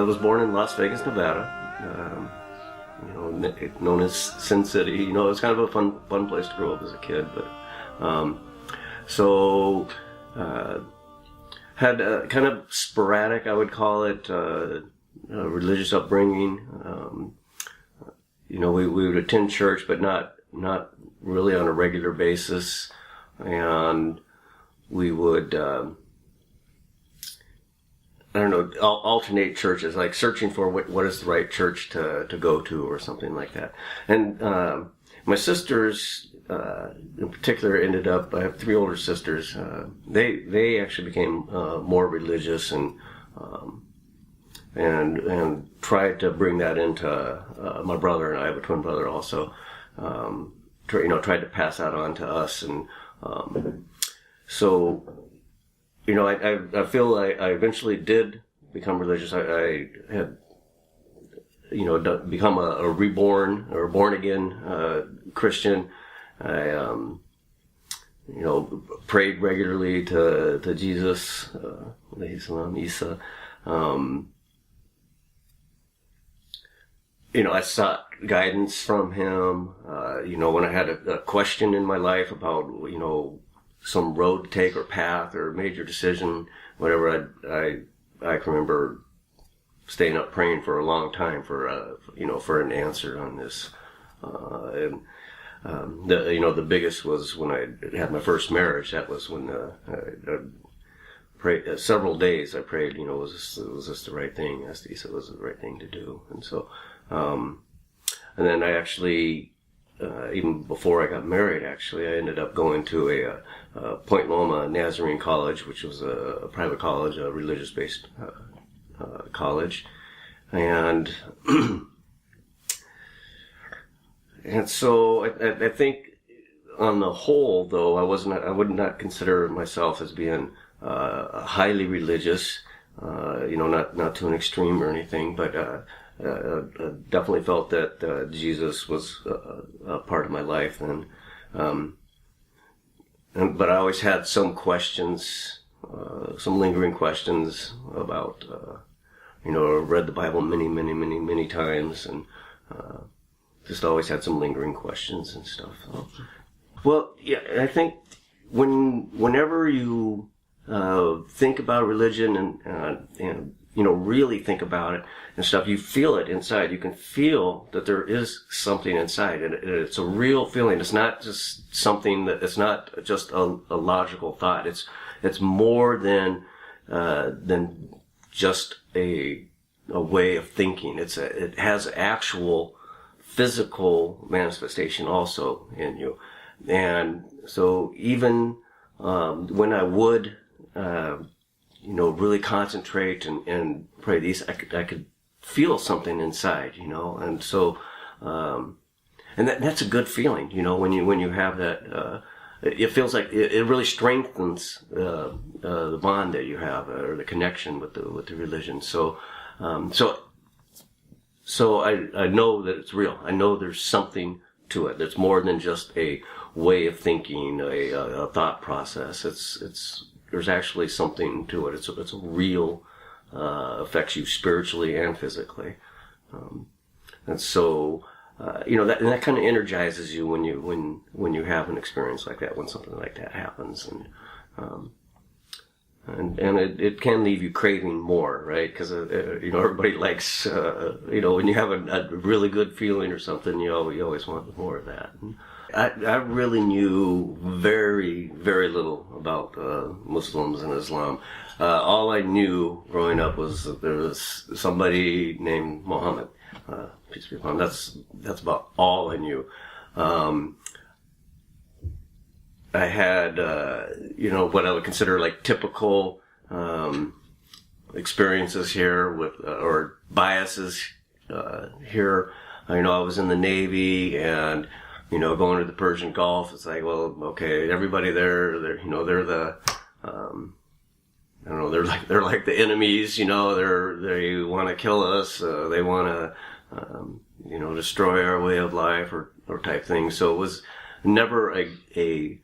was born in Las Vegas, Nevada. Known as Sin City. It was kind of a fun place to grow up as a kid. But had a kind of sporadic, I would call it, religious upbringing. We would attend church, but not really on a regular basis, and we would alternate churches, like searching for what is the right church to go to or something like that. And my sisters in particular ended up, I have 3 older sisters, they actually became more religious and tried to bring that into my brother, and I have a twin brother also. Tried to pass that on to us, and so I feel I eventually did become religious. I had become a reborn or born again Christian. I prayed regularly to Jesus, Isa. I sought guidance from him. When I had a question in my life about, some road to take or path or major decision, whatever, I can remember staying up praying for a long time for an answer on this. The biggest was when I had my first marriage. That was when I prayed several days. I prayed, was this the right thing? Asked Isa, was it the right thing to do? And so, and then I actually, even before I got married, actually, I ended up going to a Point Loma Nazarene College, which was a private college, a religious-based college, and and so I think on the whole, though, I would not consider myself as being highly religious, not to an extreme or anything, but definitely felt that Jesus was a part of my life, but I always had some questions, some lingering questions about, read the Bible many times, and just always had some lingering questions and stuff. So. Well, yeah, I think whenever you think about religion and really think about it and stuff, you feel it inside. You can feel that there is something inside, and it's a real feeling. It's not just something it's not just a logical thought. It's more than just a way of thinking. It has actual physical manifestation also in you. And so even when I would really concentrate and pray these, I could feel something inside, and so, and that's a good feeling, when you have that, it feels like it really strengthens the bond that you have, or the connection with the religion. So I know that it's real. I know there's something to it. It's more than just a way of thinking, a thought process. There's actually something to it. It's a real, affects you spiritually and physically. And so, that kind of energizes you when you have an experience like that, when something like that happens. And it can leave you craving more, right? Because, everybody likes, when you have a really good feeling or something, you always want more of that. And I really knew very, very little about Muslims and Islam. All I knew growing up was that there was somebody named Muhammad. Peace be upon him. That's about all I knew. I had, what I would consider like typical experiences here with, or biases here. I was in the Navy, and going to the Persian Gulf. It's like, well, okay, everybody there, they're the, they're like the enemies. They want to kill us. They want to, destroy our way of life or type thing. So it was never a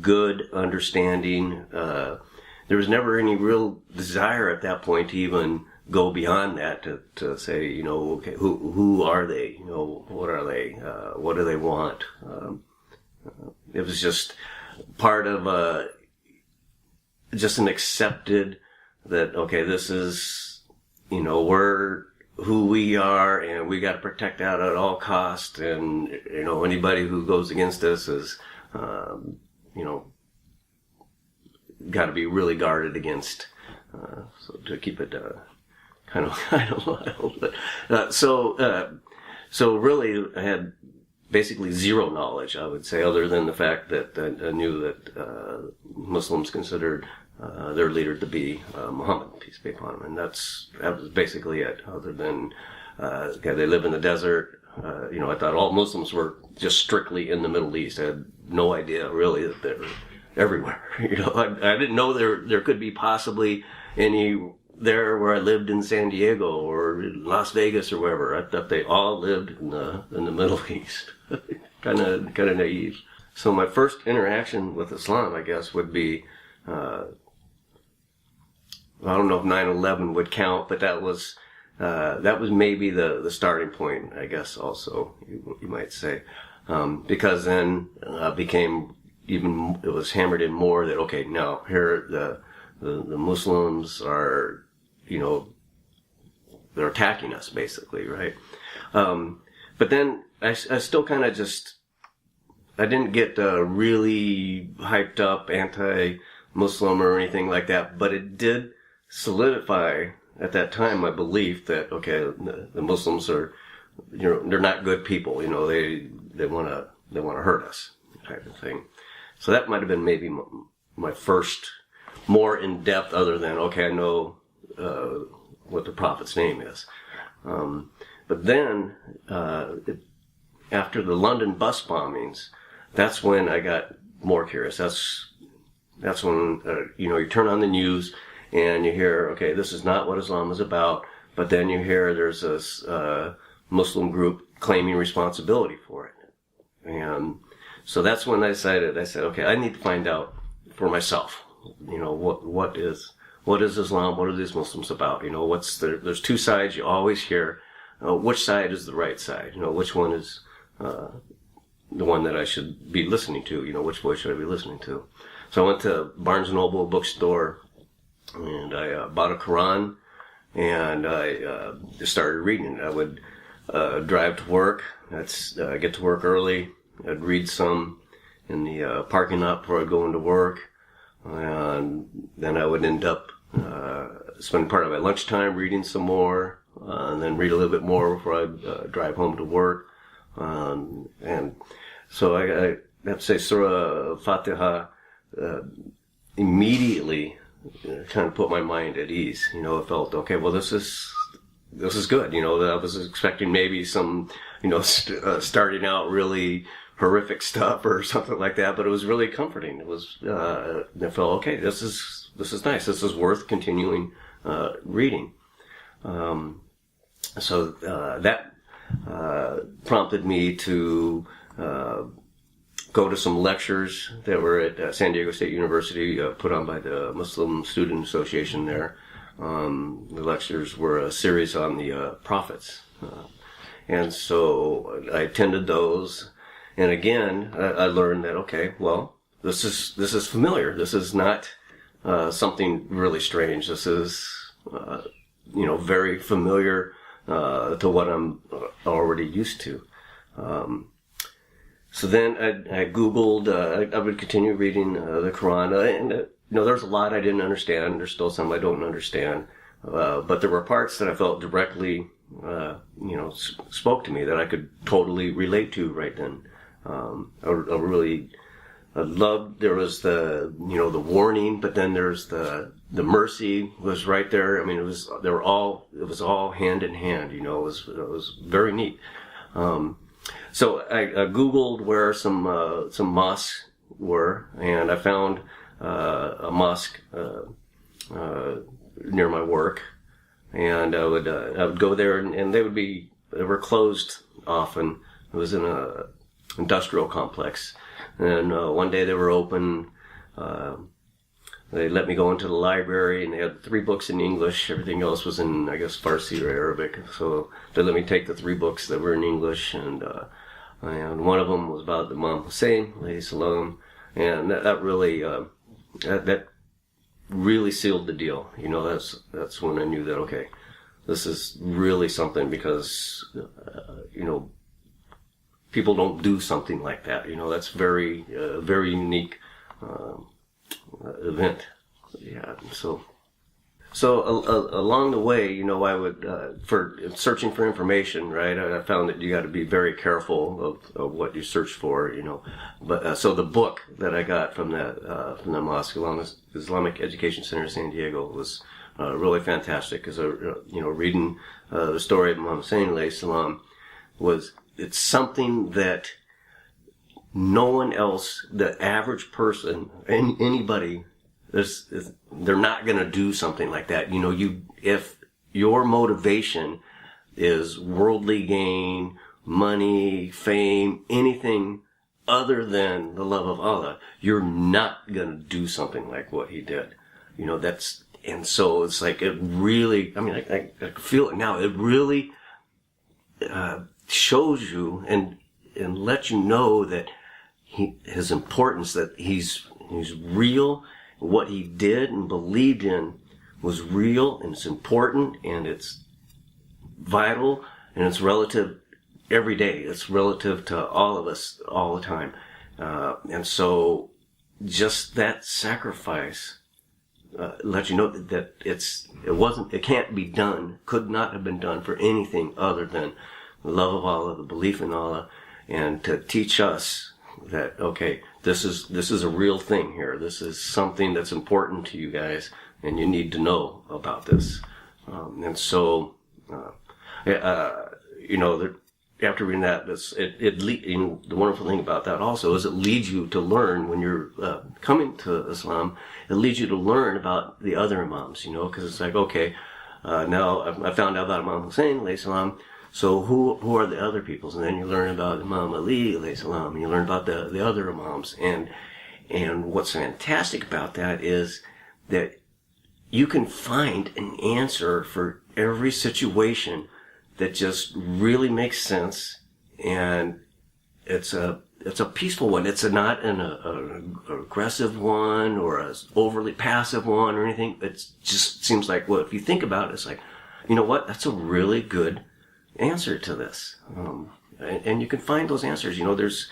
good understanding. There was never any real desire at that point to even go beyond that to say, you know, okay, who are they? You know, what are they? What do they want? It was just part of just an accepted that, okay, this is, you know, we're who we are, and we got to protect that at all costs. And, you know, anybody who goes against us is, you know, got to be really guarded against. So to keep it kind of wild. But, so really, I had basically zero knowledge, I would say, other than the fact that I knew that Muslims considered their leader to be Muhammad, peace be upon him, and that was basically it. Other than okay, they live in the desert. You know, I thought all Muslims were just strictly in the Middle East. I had no idea really that they're everywhere. You know, I didn't know there could be possibly any there where I lived in San Diego or Las Vegas or wherever. I thought they all lived in the Middle East. kind of naive. So my first interaction with Islam, I guess, would be I don't know if 9/11 would count, but that was maybe the starting point, I guess. Also, you might say, because then became even, it was hammered in more that, okay, now here the Muslims are, you know, they're attacking us basically, right? But then I still kind of I didn't get really hyped up anti-Muslim or anything like that, but it did solidify at that time my belief that, okay, the Muslims are, you know, they're not good people, you know, they want to hurt us, type of thing. So that might have been maybe my first more in depth, other than, okay, I know what the Prophet's name is. But then after the London bus bombings, that's when I got more curious. That's when you know, you turn on the news and you hear, okay, this is not what Islam is about. But then you hear there's this Muslim group claiming responsibility for it, and so that's when I said, okay, I need to find out for myself. You know, what is Islam? What are these Muslims about? You know, there's two sides you always hear. Which side is the right side? You know, which one is the one that I should be listening to? You know, which voice should I be listening to? So I went to Barnes & Noble bookstore, and I bought a Quran, and I started reading. I would drive to work. I'd get to work early. I'd read some in the parking lot before I'd go into work, and then I would end up spending part of my lunchtime reading some more, and then read a little bit more before I'd drive home to work. And so I have to say Surah Fatiha immediately kind of put my mind at ease. You know, it felt, okay, well, this is good. You know, I was expecting maybe some, you know, starting out really horrific stuff or something like that, but it was really comforting. It was, I felt, okay, this is nice. This is worth continuing reading. So that prompted me to go to some lectures that were at San Diego State University, put on by the Muslim Student Association there. The lectures were a series on the prophets. And so I attended those. And again, I learned that, okay, well, this is familiar. This is not something really strange. This is, you know, very familiar to what I'm already used to. So then I Googled, I would continue reading the Quran, and you know, there's a lot I didn't understand. There's still some I don't understand, but there were parts that I felt directly, you know, spoke to me that I could totally relate to right then. I loved, there was the, you know, the warning, but then there's the mercy was right there. I mean, it was all hand in hand, you know, it was very neat. So I Googled where some mosques were, and I found a mosque near my work, and I would go there, and they were closed often. It was in a industrial complex, and one day they were open. they let me go into the library, and they had 3 books in English. Everything else was in, I guess, Farsi or Arabic. So they let me take the 3 books that were in English, and one of them was about Imam Hussain, alayhi salam, and that really that really sealed the deal. You know, that's when I knew that, okay, this is really something, because you know, people don't do something like that. You know, that's very unique event. Yeah. So along the way, you know, I would for searching for information, right? I found that you got to be very careful of what you search for, you know. But so the book that I got from the mosque, Islamic Education Center in San Diego, was really fantastic, because you know, reading the story of Imam Hussain alayhi salam it's something that no one else, the average person, anybody, they're not going to do something like that. You know, if your motivation is worldly gain, money, fame, anything other than the love of Allah, you're not going to do something like what he did. You know, and so it's like, it really, I mean, I feel it now. It really shows you and lets you know that his importance, that he's real. What he did and believed in was real, and it's important, and it's vital, and it's relative every day. It's relative to all of us all the time. And so just that sacrifice lets you know that it can't be done, could not have been done for anything other than the love of Allah, the belief in Allah, and to teach us that, okay, this is a real thing here. This is something that's important to you guys, and you need to know about this. And so, you know, after reading that, you know, the wonderful thing about that also is it leads you to learn when you're coming to Islam. It leads you to learn about the other Imams, you know, because it's like, okay, now I found out about Imam Hussain alayhi salam. So who are the other peoples? And then you learn about Imam Ali alayhi salam, and you learn about the other Imams. And what's fantastic about that is that you can find an answer for every situation that just really makes sense, and it's a peaceful one. It's not an aggressive one or an overly passive one or anything. It just seems like, well, if you think about it, it's like, you know what? That's a really good answer to this, and you can find those answers. You know, there's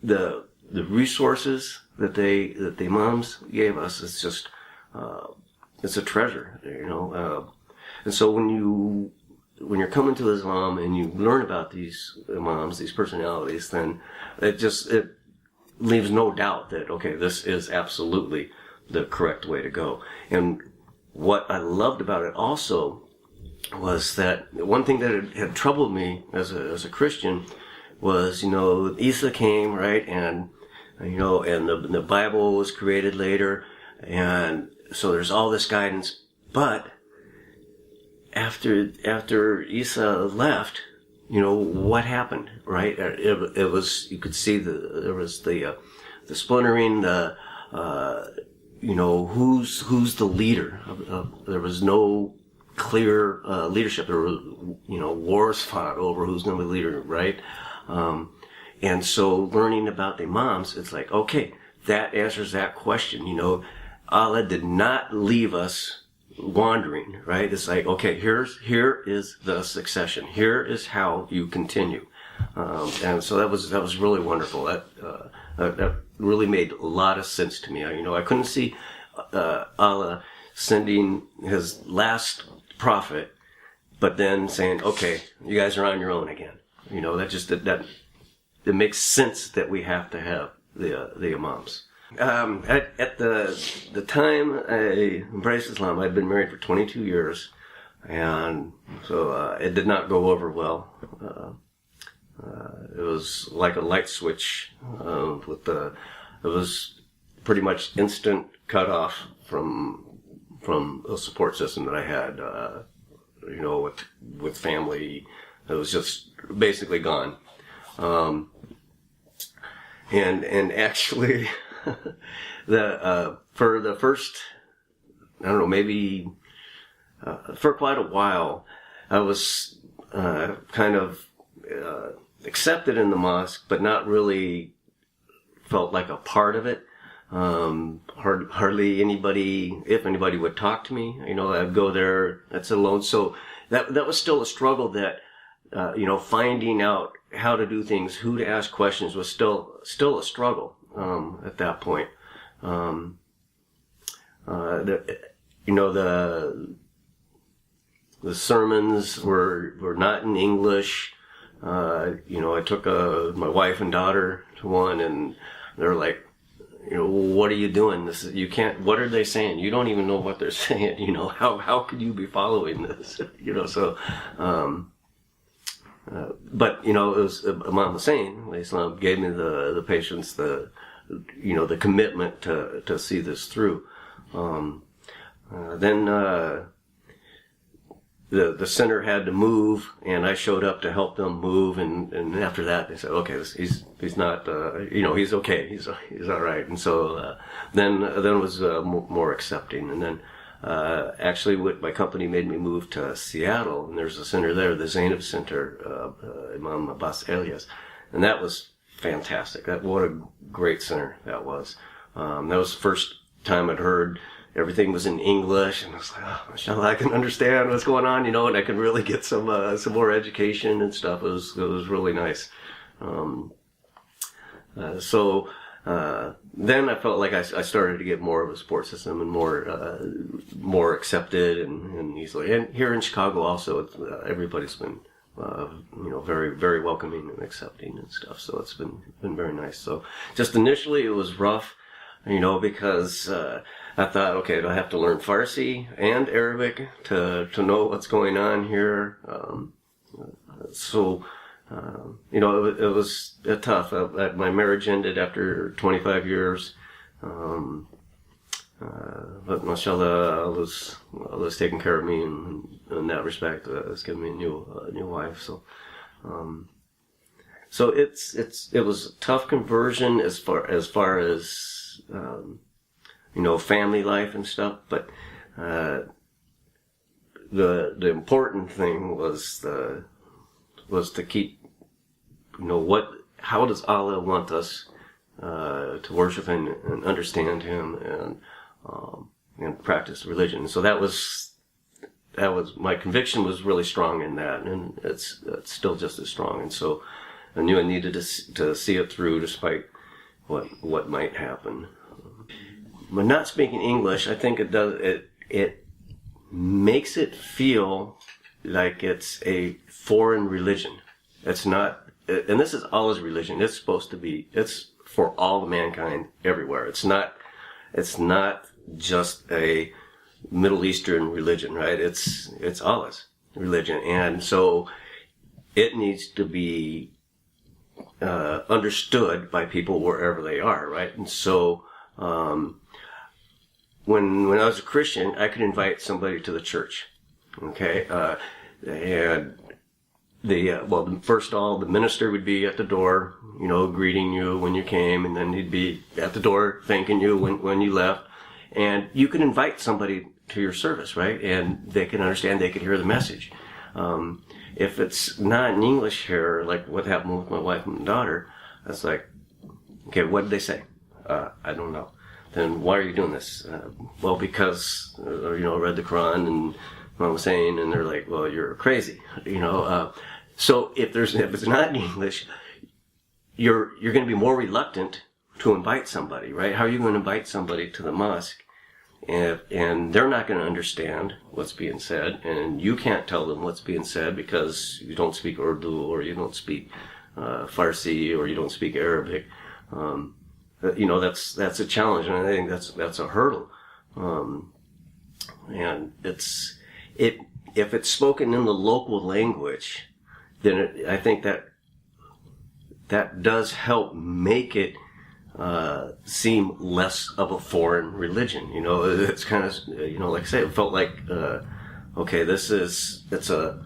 the resources that the imams gave us. It's just it's a treasure, you know. And so when you're coming to Islam and you learn about these imams, these personalities, then it leaves no doubt that, okay, this is absolutely the correct way to go. And what I loved about it also was that one thing that had troubled me as a Christian was, you know, Isa came, right, and you know, and the Bible was created later, and so there's all this guidance. But after Isa left, you know, what happened, right? It was, you could see there was the splintering, you know, who's the leader. There was no clear leadership. There were, you know, wars fought over who's going to be leader, right? And so learning about the imams, it's like, okay, that answers that question. You know, Allah did not leave us wandering, right? It's like, okay, here is the succession. Here is how you continue. And so that was really wonderful. That really made a lot of sense to me. You know, I couldn't see Allah sending his last prophet, but then saying, okay, you guys are on your own again. You know, that it makes sense that we have to have the imams. At the time I embraced Islam, I'd been married for 22 years, and so it did not go over well. It was like a light switch. It was pretty much instant cutoff from a support system that I had. You know, with family, it was just basically gone. And actually, for the first, I don't know, maybe for quite a while, I was kind of accepted in the mosque, but not really felt like a part of it. Hardly anybody, if anybody would talk to me, I'd go there, that's alone. So that was still a struggle that, finding out how to do things, who to ask questions was still a struggle, at that point. The sermons were not in English. I took my wife and daughter to one, and they're like, what are you doing? You can't, what are they saying? You don't even know what they're saying, how could you be following this? But, it was Imam Hussain, Islam, gave me the patience, the commitment to see this through. Then the center had to move, and I showed up to help them move, and after that they said, okay, he's not, he's okay, he's all right. And so then it was more accepting, and then actually my company made me move to Seattle, and there's a center there, the Zainab Center, Imam Abbas Elias, and that was fantastic. What a great center that was. That was the first time I'd heard everything was in English, and I was like, oh, mashallah, I can understand what's going on, and I can really get some more education and stuff. It was really nice. So then I felt like I started to get more of a support system and more accepted and easily. And here in Chicago also, everybody's been very, very welcoming and accepting and stuff. So it's been very nice. So just initially it was rough, because I thought, okay, do I have to learn Farsi and Arabic to know what's going on here? It was tough. My marriage ended after 25 years. But mashallah, Allah was taking care of me in that respect. It's given me a new wife. So it was a tough conversion as far as family life and stuff. But the important thing was to keep, how does Allah want us to worship and understand Him and practice religion. So that was my conviction was really strong in that, and it's still just as strong. And so I knew I needed to see it through despite what might happen. But not speaking English, I think it makes it feel like it's a foreign religion. It's not, and this is Allah's religion. It's supposed to be, it's for all of mankind everywhere. It's not just a Middle Eastern religion, right? It's Allah's religion. And so it needs to be understood by people wherever they are, right? And so when I was a Christian, I could invite somebody to the church, okay? And first of all, the minister would be at the door, greeting you when you came, and then he'd be at the door thanking you when you left. And you can invite somebody to your service, right? And they can understand, they can hear the message. If it's not in English here, like what happened with my wife and daughter, it's like, okay, what did they say? I don't know. Then why are you doing this? Well, because, I read the Quran and Imam Hussain, and they're like, well, you're crazy, So if it's not in English, you're going to be more reluctant to invite somebody, right? How are you going to invite somebody to the mosque and they're not going to understand what's being said, and you can't tell them what's being said because you don't speak Urdu, or you don't speak Farsi, or you don't speak Arabic. That's a challenge, and I think that's a hurdle. And if it's spoken in the local language, then I think that does help make it seem less of a foreign religion. It's kind of, like I say, it felt like, okay, it's a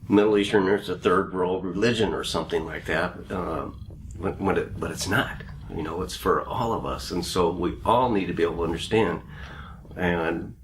Middle Eastern, or it's a third world religion or something like that. But it's not. It's for all of us, and so we all need to be able to understand. And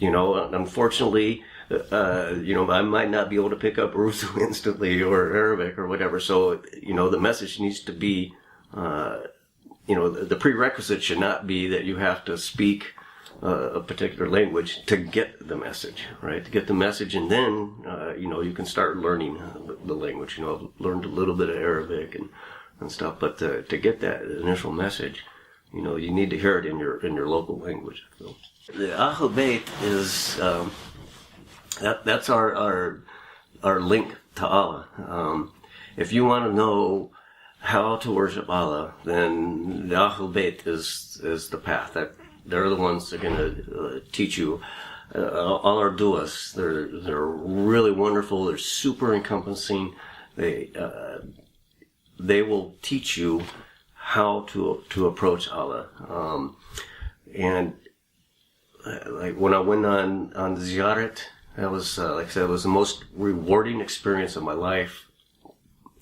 unfortunately, I might not be able to pick up Urdu instantly or Arabic or whatever. So the message needs to be, the prerequisite should not be that you have to speak a particular language to get the message, right? To get the message, and then you can start learning the language. I've learned a little bit of Arabic and stuff, but to get that initial message, you need to hear it in your local language. So the Ahl Bayt is that's our link to Allah. If you want to know how to worship Allah, then the Ahl Bayt is the path. They're the ones that are going to teach you. All our du'as, they're really wonderful. They're super encompassing. They will teach you how to approach Allah. And like when I went on the ziyarat, that was like I said, it was the most rewarding experience of my life.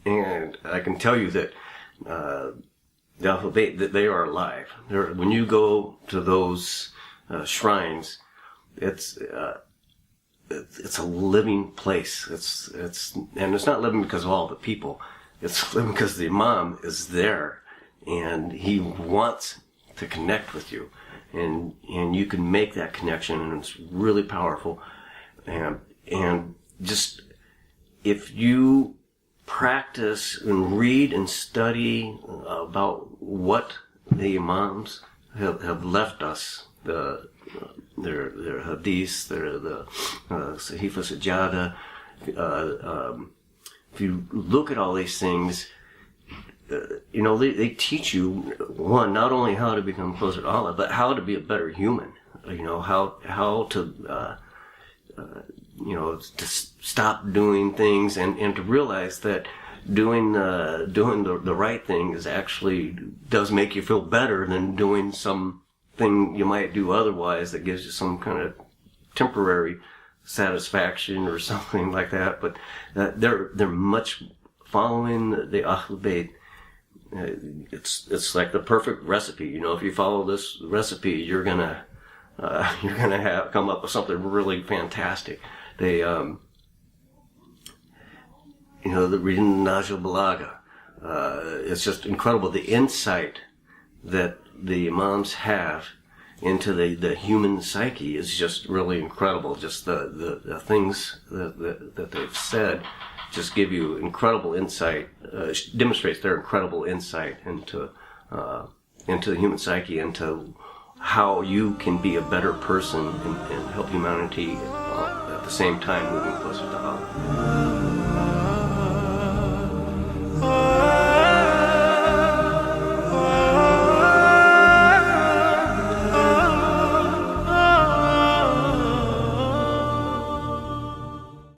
And I can tell you that the Ahl Bayt, that they are alive. When you go to those shrines, it's a living place. And it's not living because of all the people. It's living because the Imam is there, and he wants to connect with you, and you can make that connection, and it's really powerful. And just if you practice and read and study about what the Imams have left us, their hadiths, the Sahifa Sajada. If you look at all these things, they teach you, one, not only how to become closer to Allah, but how to be a better human. How to to stop doing things and to realize that doing the right thing does make you feel better than doing something you might do otherwise that gives you some kind of temporary satisfaction or something like that. But they're much following the Ahl Bayt. It's like the perfect recipe. If you follow this recipe, you're gonna come up with something really fantastic. They the reading Najul Balaga, it's just incredible, the insight that the Imams have into the human psyche is just really incredible. Just the things that they've said just give you incredible insight, demonstrates their incredible insight into the human psyche, into how you can be a better person and help humanity at the same time moving closer to Allah.